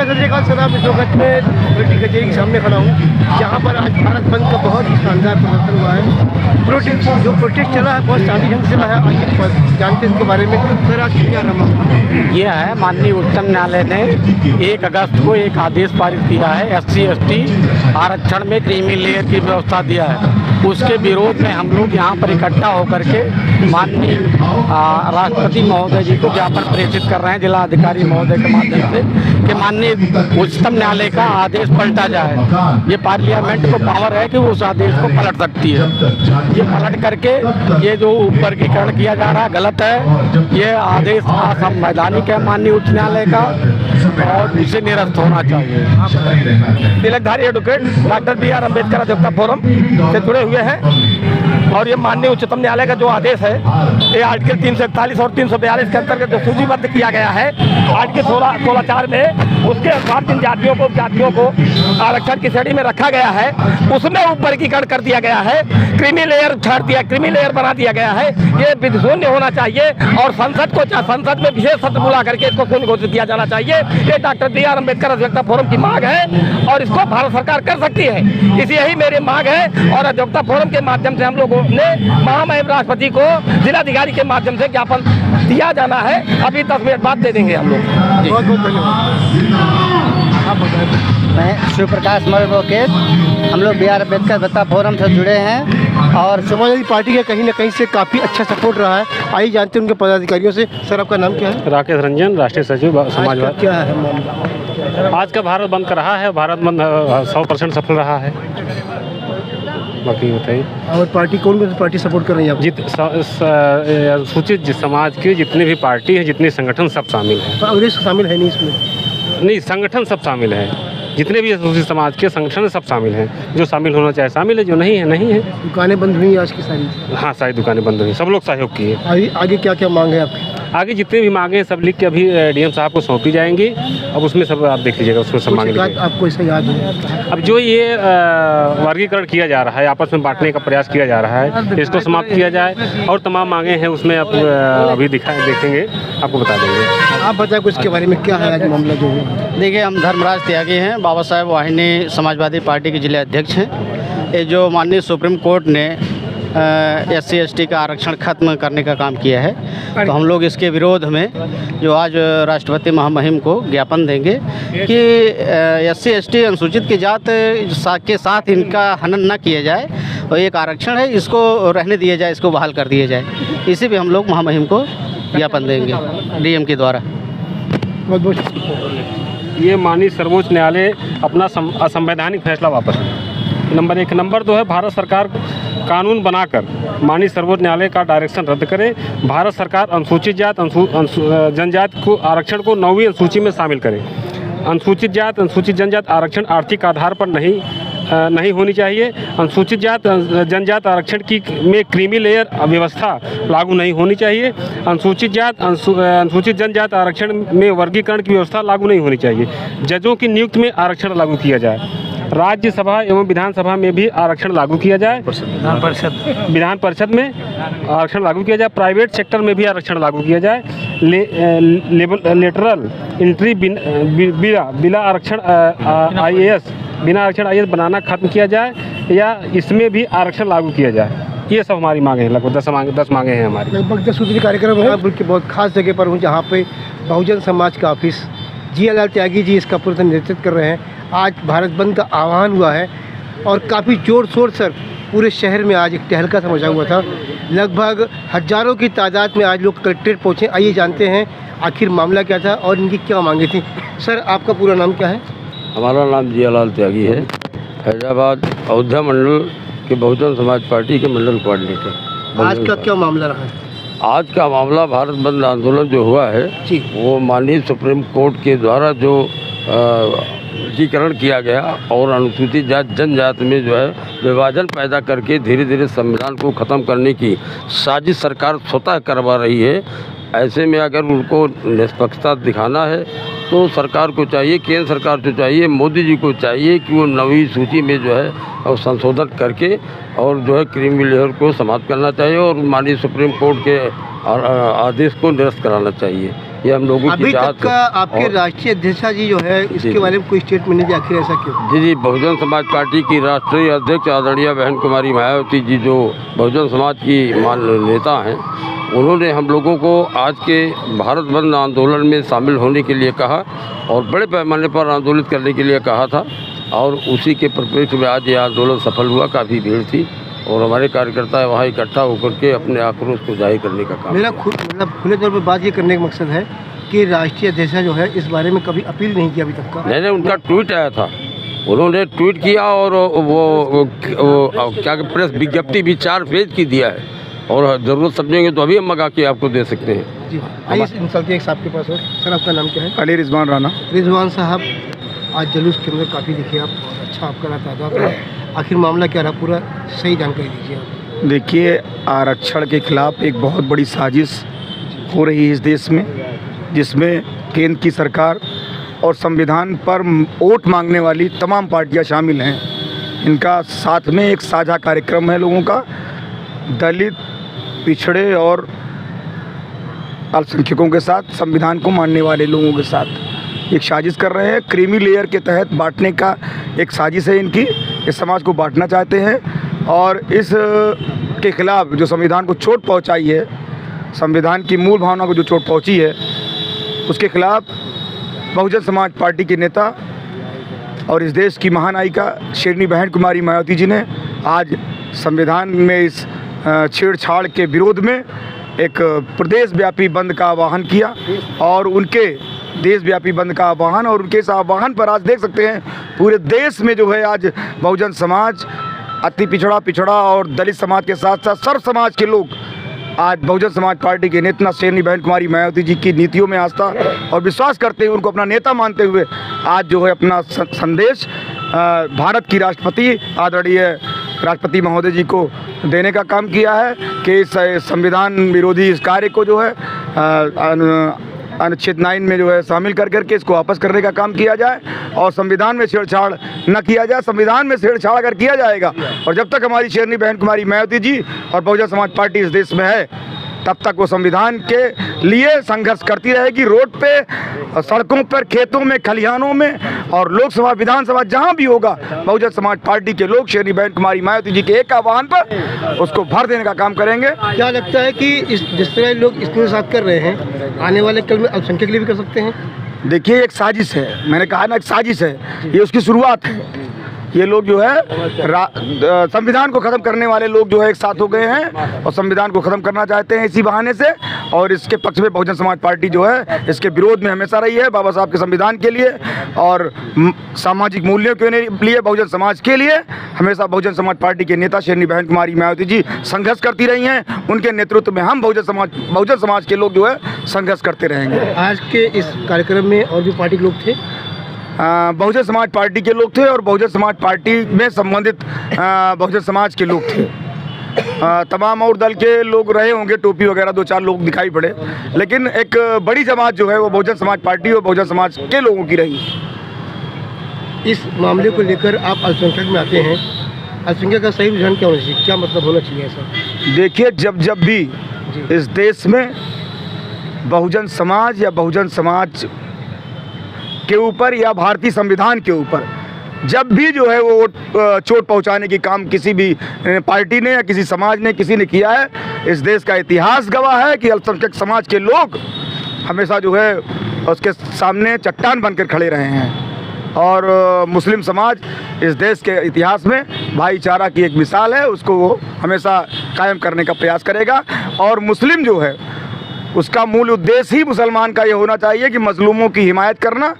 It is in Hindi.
सत श्री अकाल सर, मैं इस वक्त में कलेक्टर कचहरी के सामने खड़ा हूँ, जहाँ पर आज भारत बंद का बहुत ही शानदार प्रदर्शन हुआ है। जो प्रोटेस्ट चला है बहुत शांति ढंग से चला है। आगे जानते हैं इसके बारे में सर, आज क्या रहा यह है माननीय उच्चतम न्यायालय ने 1 अगस्त को एक आदेश पारित किया है। SC/ST आरक्षण में क्रीमी लेयर की व्यवस्था दिया है। उसके विरोध में हम लोग यहाँ पर इकट्ठा होकर के माननीय राष्ट्रपति महोदय जी को ज्ञापन प्रेषित कर रहे हैं, जिला अधिकारी महोदय के माध्यम से, कि माननीय उच्चतम न्यायालय का आदेश पलटा जाए। ये पार्लियामेंट को पावर है कि वो उस आदेश को पलट सकती है। ये पलट करके ये जो वर्गीकरण किया जा रहा है गलत है। ये आदेश असंवैधानिक है माननीय उच्च न्यायालय का और इसे निरस्त होना चाहिए। Tilakdhari advocate doctor BR Ambedkar अधिवक्ता फोरम से जुड़े हुए हैं और ये माननीय उच्चतम न्यायालय का जो आदेश है, ये आर्टिकल 341 और 342 के अंतर्गत जो सूचीबद्ध किया गया है आर्टिकल 16(4) में, उसके अनुसार जिन जातियों को आरक्षण की श्रेणी में रखा गया है उसमें वर्गीकरण कर दिया गया है, क्रीमी लेयर छाड़ दिया, क्रीमी लेयर बना दिया गया है। ये विधि शून्य होना चाहिए और संसद में विशेष सत्र बुला करके इसको शून्य घोषित किया जाना चाहिए। ये डॉक्टर BR अम्बेडकर अधिवक्ता फोरम की मांग है और इसको भारत सरकार कर सकती है। इसी यही मेरी मांग है और अधिवक्ता फोरम के माध्यम से हम लोगों ने महामहिम राष्ट्रपति को जिलाधिकारी के माध्यम से ज्ञापन दिया जाना है। अभी 10 मिनट बाद दे देंगे हम लोग। बहुत बहुत धन्यवाद। मैं शिव प्रकाश मर एडवोकेट, हम लोग BR अम्बेडकर अधिवक्ता फोरम से जुड़े हैं और समाजवादी पार्टी का कहीं ना कहीं से काफ़ी अच्छा सपोर्ट रहा है। आइए जानते हैं उनके पदाधिकारियों से। सर, आपका नाम क्या है? राकेश रंजन, राष्ट्रीय सचिव समाजवादी। क्या है मामला? आज का भारत बंद का रहा है, भारत बंद 100% सफल रहा है। बाकी बताइए। और पार्टी कौन सी पार्टी सपोर्ट कर रही है आप? सूचित समाज की जितनी भी पार्टी है, जितने संगठन सब शामिल हैं। कांग्रेस शामिल है नहीं इसमें? नहीं, संगठन सब शामिल हैं। जितने भी अनुसूचित समाज के संगठन सब शामिल हैं। जो शामिल होना चाहे शामिल है, जो नहीं है नहीं है। दुकानें बंद हुई आज की सारी? हाँ, सारी दुकानें बंद हुई, सब लोग सहयोग किए। आगे क्या क्या मांग है आपकी? आगे जितने भी मांगे हैं सब लिख के अभी DM साहब को सौंपी जाएंगी। अब उसमें सब आप देख लीजिएगा, उसमें सब मांगे आपको ऐसा याद है? अब जो ये वर्गीकरण किया जा रहा है, आपस में बांटने का प्रयास किया जा रहा है, इसको समाप्त किया जाए और तमाम मांगे हैं उसमें आप अभी देखेंगे, आपको बता देंगे। आप बताएं कुछ के बारे में, क्या है आज मामला जो है? देखिए, हम धर्मराज त्यागी हैं, बाबा साहेब वाहिनी समाजवादी पार्टी के जिला अध्यक्ष हैं। ये जो माननीय सुप्रीम कोर्ट ने SC/ST का आरक्षण खत्म करने का काम किया है, तो हम लोग इसके विरोध में जो आज राष्ट्रपति महामहिम को ज्ञापन देंगे कि SC/ST अनुसूचित की जात के साथ इनका हनन न किया जाए और एक आरक्षण है, इसको रहने दिया जाए, इसको बहाल कर दिया जाए। इसी भी हम लोग महामहिम को ज्ञापन देंगे DM के द्वारा। बहुत बहुत ये माननीय सर्वोच्च न्यायालय अपना असंवैधानिक फैसला वापस ले। नंबर 1। नंबर 2 है, भारत सरकार कानून बनाकर माननीय सर्वोच्च न्यायालय का डायरेक्शन रद्द करे। भारत सरकार अनुसूचित जात जनजाति को आरक्षण को 9वीं अनुसूची में शामिल करे। अनुसूचित जात अनुसूचित जनजाति आरक्षण आर्थिक आधार पर नहीं होनी चाहिए। अनुसूचित जात जनजाति आरक्षण में क्रीमी लेयर व्यवस्था लागू नहीं होनी चाहिए। अनुसूचित जनजाति आरक्षण में वर्गीकरण की व्यवस्था लागू नहीं होनी चाहिए। जजों की नियुक्ति में आरक्षण लागू किया जाए। राज्यसभा एवं विधानसभा में भी आरक्षण लागू किया जाए। विधान परिषद में आरक्षण लागू किया जाए। प्राइवेट सेक्टर में भी आरक्षण लागू किया जाए। लेटरल एंट्री बिना आरक्षण IAS बिना आरक्षण IAS बनाना खत्म किया जाए या इसमें भी आरक्षण लागू किया जाए। ये सब हमारी मांगे हैं। लगभग 10 मांगे हैं हमारी। लगभग 10 सूत्री कार्यक्रम है। बल्कि बहुत खास जगह पर हूँ जहाँ पे बहुजन समाज का ऑफिस GL त्यागी जी इसका पूरा नेतृत्व कर रहे हैं। आज भारत बंद का आह्वान हुआ है और काफ़ी ज़ोर शोर से पूरे शहर में आज एक तहलका सा मचा हुआ था। लगभग हज़ारों की तादाद में आज लोग कलेक्ट्रेट पहुँचे। आइए जानते हैं आखिर मामला क्या था और इनकी क्या मांगे थी। सर, आपका पूरा नाम क्या है? हमारा नाम GL त्यागी है, हैदराबाद अयोध्या मंडल के बहुजन समाज पार्टी के मंडल कोऑर्डिनेटर। आज का क्या मामला रहा है? आज का मामला भारत बंद आंदोलन जो हुआ है वो माननीय सुप्रीम कोर्ट के द्वारा जो वर्गीकरण किया गया और अनुसूचित जात जनजाति में जो है विभाजन पैदा करके धीरे धीरे संविधान को ख़त्म करने की साजिश सरकार स्वतः करवा रही है। ऐसे में अगर उनको निष्पक्षता दिखाना है तो सरकार को चाहिए, केंद्र सरकार को चाहिए, मोदी जी को चाहिए कि वो 9वीं सूची में जो है और संशोधन करके और जो है क्रीमी लेयर को समाप्त करना चाहिए और माननीय सुप्रीम कोर्ट के आदेश को निरस्त कराना चाहिए। ये हम लोगों की अभी चाहत तक का आपके और- राष्ट्रीय अध्यक्ष जी जो है इसके जी। बारे में कोई स्टेटमेंट नहीं दिया, आखिर ऐसा क्यों? जी बहुजन समाज पार्टी की राष्ट्रीय अध्यक्ष आदरणीय बहन कुमारी मायावती जी जो बहुजन समाज की मान नेता हैं, उन्होंने हम लोगों को आज के भारत बंद आंदोलन में शामिल होने के लिए कहा और बड़े पैमाने पर आंदोलित करने के लिए कहा था और उसी के परिप्रेक्ष्य में आज ये आंदोलन सफल हुआ। काफ़ी भीड़ थी और हमारे कार्यकर्ता वहाँ इकट्ठा होकर के अपने आक्रोश को जाहिर करने का काम मेरा मतलब खुले तौर पर बात ये करने का मकसद है कि राष्ट्रीय अध्यक्ष जो है इस बारे में कभी अपील नहीं किया अभी तक का। नहीं उनका ट्वीट आया था, उन्होंने ट्वीट किया और वो क्या प्रेस विज्ञप्ति भी 4 पेज की दिया है और ज़रूरत समझेंगे तो अभी हम मंगा के आपको दे सकते हैं। जी आइए चलते हैं साहब के पास। और सर आपका नाम क्या है? अली रिजवान राना। रिजवान साहब, आज जुलूस के अंदर काफ़ी दिखे आप, अच्छा आपका रहा तादाद है, आखिर मामला क्या रहा, पूरा सही जानकारी दीजिए आप। देखिए, आरक्षण के खिलाफ एक बहुत बड़ी साजिश हो रही है इस देश में, जिसमें केंद्र की सरकार और संविधान पर वोट मांगने वाली तमाम पार्टियां शामिल हैं। इनका साथ में एक साझा कार्यक्रम है लोगों का, दलित, पिछड़े और अल्पसंख्यकों के साथ, संविधान को मानने वाले लोगों के साथ एक साजिश कर रहे हैं। क्रीमी लेयर के तहत बांटने का एक साजिश है इनकी, इस समाज को बांटना चाहते हैं और इस के खिलाफ जो संविधान को चोट पहुंचाई है, संविधान की मूल भावना को जो चोट पहुंची है, उसके खिलाफ बहुजन समाज पार्टी के नेता और इस देश की महानायिका शेरनी बहन कुमारी मायावती जी ने आज संविधान में इस छेड़छाड़ के विरोध में एक प्रदेशव्यापी बंद का आह्वान किया और उनके देशव्यापी बंद का आह्वान और उनके इस आह्वान पर आज देख सकते हैं पूरे देश में जो है आज बहुजन समाज, अति पिछड़ा और दलित समाज के साथ साथ सर्व समाज के लोग आज बहुजन समाज पार्टी के नेता शेरनी बहन कुमारी मायावती जी की नीतियों में आस्था और विश्वास करते हुए उनको अपना नेता मानते हुए आज जो है अपना संदेश भारत की राष्ट्रपति आदरणीय राष्ट्रपति महोदय जी को देने का काम किया है कि इस संविधान विरोधी इस कार्य को जो है अनुच्छेद 9 में जो है शामिल करके इसको वापस करने का काम किया जाए और संविधान में छेड़छाड़ न किया जाए। संविधान में छेड़छाड़ अगर किया जाएगा और जब तक हमारी शेरनी बहन कुमारी मायावती जी और बहुजन समाज पार्टी इस देश में है, तब तक वो संविधान के लिए संघर्ष करती रहेगी, रोड पे, सड़कों पर, खेतों में, खलिहानों में और लोकसभा, विधानसभा जहां भी होगा बहुजन समाज पार्टी के लोग शेरनी बहन कुमारी मायावती जी के एक आह्वान पर उसको भर देने का काम करेंगे। क्या लगता है कि जिस तरह लोग इसके साथ कर रहे हैं, आने वाले कल में अल्पसंख्यक के लिए भी कर सकते हैं? देखिए, एक साजिश है, मैंने कहा ना, एक साजिश है, ये उसकी शुरुआत है। ये लोग जो है संविधान को ख़त्म करने वाले लोग जो है एक साथ हो गए हैं और संविधान को ख़त्म करना चाहते हैं इसी बहाने से, और इसके पक्ष में बहुजन समाज पार्टी जो है इसके विरोध में हमेशा रही है। बाबा साहब के संविधान के लिए और सामाजिक मूल्यों के लिए, बहुजन समाज के लिए हमेशा बहुजन समाज पार्टी के नेता शेरनी बहन कुमारी मायावती जी संघर्ष करती रही हैं। उनके नेतृत्व में हम बहुजन समाज के लोग जो है संघर्ष करते रहेंगे। आज के इस कार्यक्रम में और भी पार्टी के लोग थे? बहुजन समाज पार्टी के लोग थे और बहुजन समाज पार्टी में संबंधित बहुजन समाज के लोग थे। तमाम और दल के लोग रहे होंगे, टोपी वगैरह 2-4 लोग दिखाई पड़े, लेकिन एक बड़ी जमात जो है वो बहुजन समाज पार्टी और बहुजन समाज के लोगों की रही। इस मामले को लेकर आप अल्पसंख्यक में आते हैं, अल्पसंख्यक का सही रुझान क्या होना चाहिए, क्या मतलब होना चाहिए ऐसा? देखिए, जब भी इस देश में बहुजन समाज या बहुजन समाज के ऊपर या भारतीय संविधान के ऊपर जब भी जो है वो चोट पहुंचाने की काम किसी भी पार्टी ने या किसी समाज ने किसी ने किया है, इस देश का इतिहास गवाह है कि अल्पसंख्यक समाज के लोग हमेशा जो है उसके सामने चट्टान बनकर खड़े रहे हैं। और मुस्लिम समाज इस देश के इतिहास में भाईचारा की एक मिसाल है, उसको वो हमेशा कायम करने का प्रयास करेगा। और मुस्लिम जो है उसका मूल उद्देश्य ही मुसलमान का ये होना चाहिए कि मजलूमों की हिमायत करना